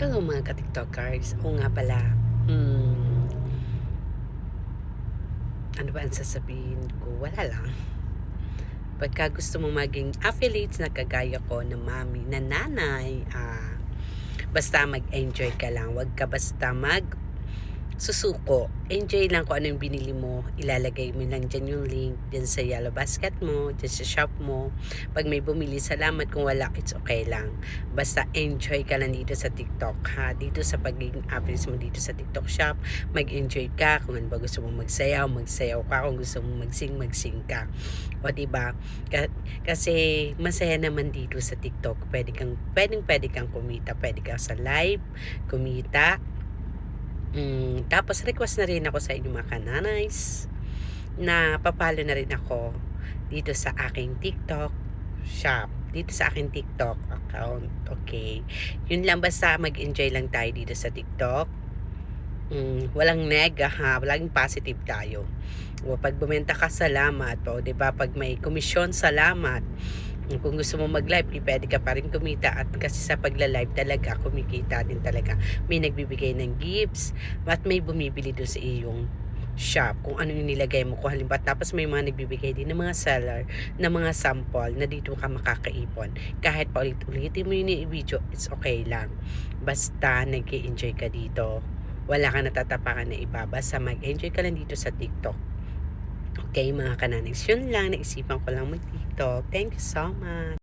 Hello mga ka-tiktokers. Oo nga pala, hmm, ano ba ang sasabihin ko? Wala lang. Pagka gusto mo maging affiliates na kagaya ko na mami, na nanay, basta mag-enjoy ka lang. Huwag ka basta susuko. Enjoy lang kung ano yung binili mo. Ilalagay mo lang dyan yung link, dyan sa yellow basket mo, dyan sa shop mo. Pag may bumili, salamat. Kung wala, it's okay lang. Basta enjoy ka lang dito sa TikTok, ha? Dito sa pagiging average mo dito sa TikTok shop, mag-enjoy ka. Kung ano ba gusto mo magsayaw, magsayaw ka. Kung gusto mo magsing, magsing ka. O diba? Kasi masaya naman dito sa TikTok. Pwede kang kumita. Pwede ka sa live, kumita. Tapos request na rin ako sa inyo mga kananays na papalo na rin ako dito sa aking TikTok shop. Dito sa aking TikTok account. Okay. Yun lang, basta mag-enjoy lang tayo dito sa TikTok. Walang nega ha, walang positive tayo. O pag bumenta ka, salamat. O 'di ba, pag may komisyon, salamat. Kung gusto mo mag-live, pwede ka pa rin kumita at kasi sa pagla-live talaga kumikita din talaga. May nagbibigay ng gifts at may bumibili doon sa iyong shop kung ano yung nilagay mo. Kung halimbawa, tapos may mga nagbibigay din ng mga seller na mga sample na dito ka makakaipon. Kahit pa ulit-ulitin mo yung video, it's okay lang. Basta nag-enjoy ka dito. Wala ka natatapakan na iba. Basta mag-enjoy ka lang dito sa TikTok. Okay, mga kananags, yun lang. Naisipan ko lang mag-TikTok. Thank you so much.